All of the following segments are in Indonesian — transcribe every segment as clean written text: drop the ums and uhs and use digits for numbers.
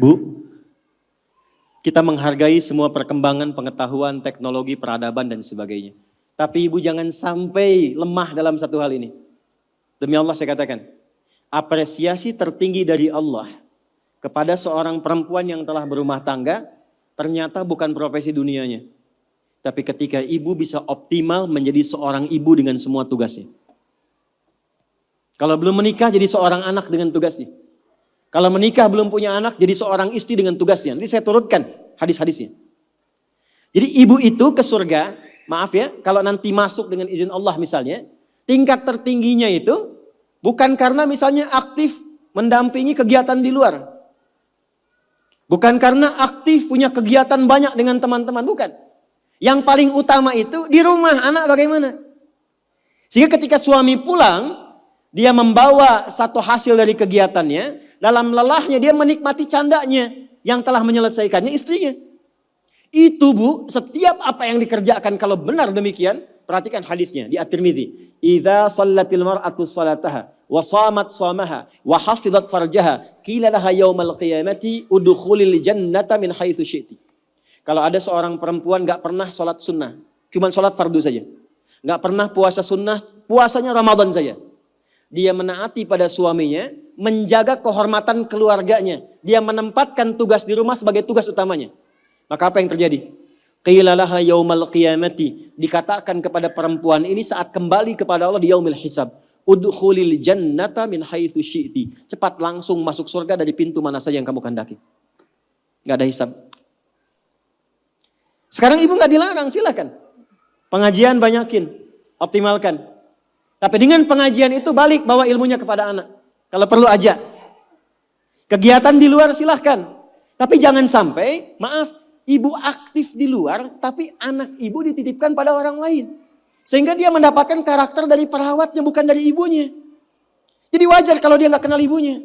Bu, kita menghargai semua perkembangan pengetahuan, teknologi, peradaban dan sebagainya. Tapi ibu jangan sampai lemah dalam satu hal ini. Demi Allah saya katakan, apresiasi tertinggi dari Allah kepada seorang perempuan yang telah berumah tangga, ternyata bukan profesi dunianya. Tapi ketika ibu bisa optimal menjadi seorang ibu dengan semua tugasnya. Kalau belum menikah jadi seorang anak dengan tugasnya. Kalau menikah belum punya anak jadi seorang istri dengan tugasnya. Nanti saya turutkan hadis-hadisnya. Jadi ibu itu ke surga, maaf ya, kalau nanti masuk dengan izin Allah misalnya, tingkat tertingginya itu bukan karena misalnya aktif mendampingi kegiatan di luar. Bukan karena aktif punya kegiatan banyak dengan teman-teman, bukan. Yang paling utama itu di rumah, anak bagaimana? Sehingga ketika suami pulang, dia membawa satu hasil dari kegiatannya, dalam lelahnya dia menikmati candanya yang telah menyelesaikannya istrinya. Itu Bu, setiap apa yang dikerjakan kalau benar demikian, perhatikan hadisnya di At-Tirmidzi. Idza shallatil mar'atu shalataha wa shamat shamaha wa hafizat farjaha qila laha yaumal qiyamati udkhulil jannata min haitsu syi'ti. Kalau ada seorang perempuan gak pernah sholat sunnah, cuma sholat fardu saja. Gak pernah puasa sunnah, puasanya Ramadan saja. Dia menaati pada suaminya, menjaga kehormatan keluarganya. Dia menempatkan tugas di rumah sebagai tugas utamanya. Maka apa yang terjadi? Qila laha yaumal qiyamati. Dikatakan kepada perempuan ini saat kembali kepada Allah di yaumil hisab. Udkhulil jannata min haitsu syi'ti. Cepat langsung masuk surga dari pintu mana saja yang kamu kehendaki. Gak ada hisab. Sekarang ibu gak dilarang, silakan. Pengajian banyakin, optimalkan. Tapi dengan pengajian itu balik bawa ilmunya kepada anak. Kalau perlu aja. Kegiatan di luar silahkan. Tapi jangan sampai, maaf, ibu aktif di luar, tapi anak ibu dititipkan pada orang lain. Sehingga dia mendapatkan karakter dari perawatnya, bukan dari ibunya. Jadi wajar kalau dia gak kenal ibunya.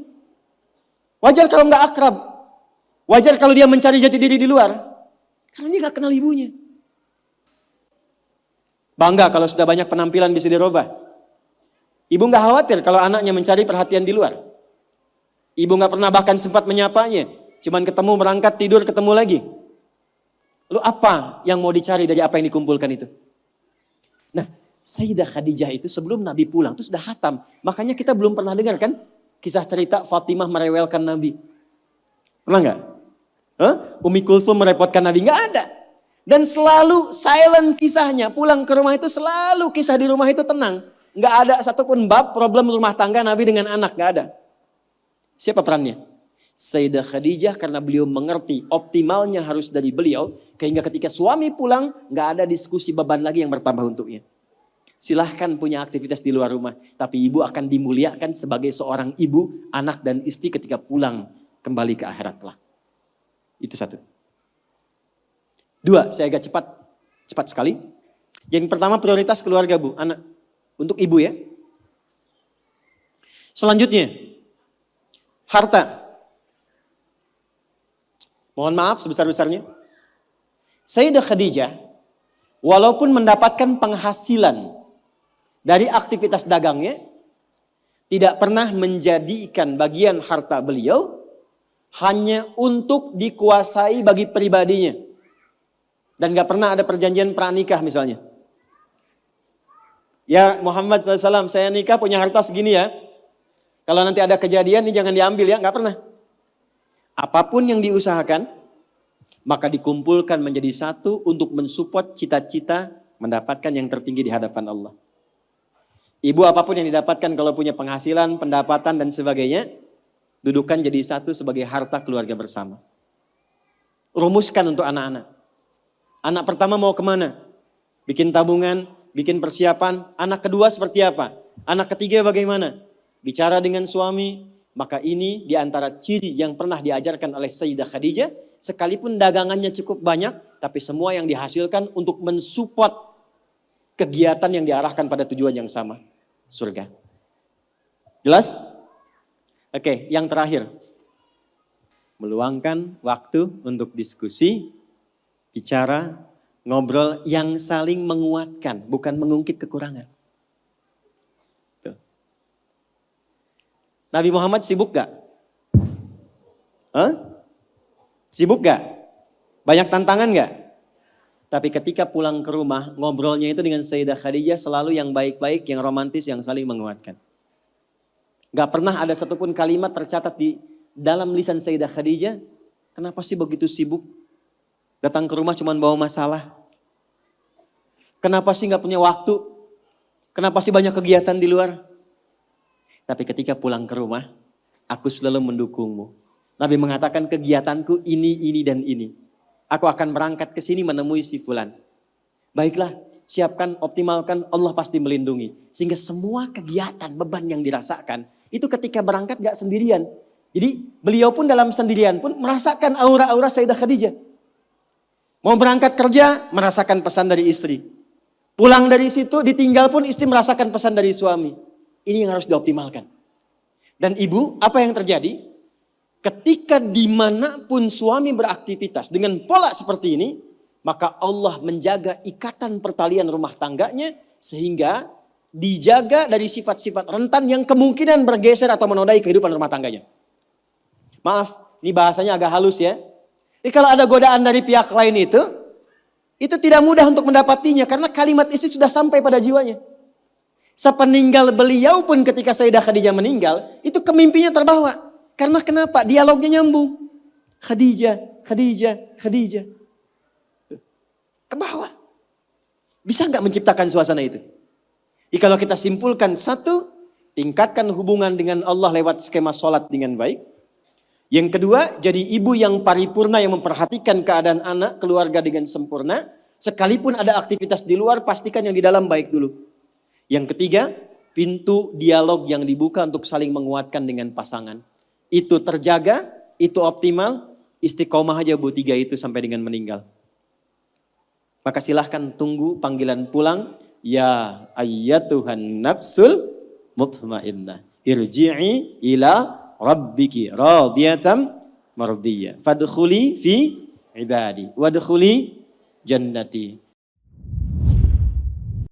Wajar kalau gak akrab. Wajar kalau dia mencari jati diri di luar. Karena dia gak kenal ibunya. Bangga kalau sudah banyak penampilan bisa dirubah. Ibu gak khawatir kalau anaknya mencari perhatian di luar. Ibu gak pernah bahkan sempat menyapanya. Cuman ketemu, berangkat, tidur, ketemu lagi. Lalu apa yang mau dicari dari apa yang dikumpulkan itu? Nah, Sayyidah Khadijah itu sebelum Nabi pulang itu sudah khatam. Makanya kita belum pernah dengar kan kisah cerita Fatimah merewelkan Nabi. Pernah gak? Umi Kulthum merepotkan Nabi, nggak ada. Dan selalu silent kisahnya. Pulang ke rumah itu selalu kisah di rumah itu tenang. Nggak ada satupun bab problem rumah tangga Nabi dengan anak, nggak ada. Siapa perannya? Sayyidah Khadijah, karena beliau mengerti optimalnya harus dari beliau. Sehingga ketika suami pulang nggak ada diskusi beban lagi yang bertambah untuknya. Silahkan punya aktivitas di luar rumah, tapi ibu akan dimuliakan sebagai seorang ibu, anak dan istri ketika pulang kembali ke akhirat kelak. Itu satu. Dua, saya agak cepat sekali. Yang pertama prioritas keluarga Bu, anak. Untuk ibu ya. Selanjutnya, harta. Mohon maaf sebesar-besarnya. Sayyidah Khadijah, walaupun mendapatkan penghasilan dari aktivitas dagangnya, tidak pernah menjadikan bagian harta beliau hanya untuk dikuasai bagi pribadinya. Dan gak pernah ada perjanjian pranikah misalnya. Ya Muhammad SAW, saya nikah punya harta segini ya. Kalau nanti ada kejadian ini jangan diambil ya, gak pernah. Apapun yang diusahakan, maka dikumpulkan menjadi satu untuk mensupport cita-cita mendapatkan yang tertinggi di hadapan Allah. Ibu apapun yang didapatkan kalau punya penghasilan, pendapatan dan sebagainya, dudukan jadi satu sebagai harta keluarga bersama. Rumuskan untuk anak-anak. Anak pertama mau kemana? Bikin tabungan, bikin persiapan. Anak kedua seperti apa? Anak ketiga bagaimana? Bicara dengan suami. Maka ini diantara ciri yang pernah diajarkan oleh Sayyidah Khadijah. Sekalipun dagangannya cukup banyak, tapi semua yang dihasilkan untuk mensupport kegiatan yang diarahkan pada tujuan yang sama. Surga. Jelas? Oke, yang terakhir. Meluangkan waktu untuk diskusi, bicara, ngobrol yang saling menguatkan, bukan mengungkit kekurangan. Tuh. Nabi Muhammad sibuk gak? Sibuk gak? Banyak tantangan gak? Tapi ketika pulang ke rumah, ngobrolnya itu dengan Sayyidah Khadijah selalu yang baik-baik, yang romantis, yang saling menguatkan. Gak pernah ada satupun kalimat tercatat di dalam lisan Sayyidah Khadijah, kenapa sih begitu sibuk? Datang ke rumah cuma bawa masalah. Kenapa sih gak punya waktu? Kenapa sih banyak kegiatan di luar? Tapi ketika pulang ke rumah, aku selalu mendukungmu. Nabi mengatakan kegiatanku ini, dan ini. Aku akan berangkat ke sini menemui si fulan. Baiklah, siapkan, optimalkan, Allah pasti melindungi. Sehingga semua kegiatan, beban yang dirasakan, itu ketika berangkat gak sendirian. Jadi beliau pun dalam sendirian pun merasakan aura-aura Sayyidah Khadijah. Mau berangkat kerja, merasakan pesan dari istri. Pulang dari situ, ditinggal pun istri merasakan pesan dari suami. Ini yang harus dioptimalkan. Dan ibu, apa yang terjadi? Ketika dimanapun suami beraktivitas dengan pola seperti ini, maka Allah menjaga ikatan pertalian rumah tangganya sehingga dijaga dari sifat-sifat rentan yang kemungkinan bergeser atau menodai kehidupan rumah tangganya. Maaf, ini bahasanya agak halus ya. Jadi kalau ada godaan dari pihak lain itu tidak mudah untuk mendapatinya karena kalimat istri sudah sampai pada jiwanya. Sepeninggal beliau pun ketika Sayyidah Khadijah meninggal, itu kemimpinya terbawa. Karena kenapa? Dialognya nyambung. Khadijah. Ke bawah. Bisa nggak menciptakan suasana itu? Jadi kalau kita simpulkan satu, tingkatkan hubungan dengan Allah lewat skema sholat dengan baik. Yang kedua, jadi ibu yang paripurna yang memperhatikan keadaan anak, keluarga dengan sempurna. Sekalipun ada aktivitas di luar, pastikan yang di dalam baik dulu. Yang ketiga, pintu dialog yang dibuka untuk saling menguatkan dengan pasangan. Itu terjaga, itu optimal, istiqomah aja Bu 3 itu sampai dengan meninggal. Maka silahkan tunggu panggilan pulang. Ya ayyatuhan nafsul mutmainnah. Irji'i ila rabbiki radiyatan mardiyah. Fadkhuli fi ibadi. Wadkhuli jannati.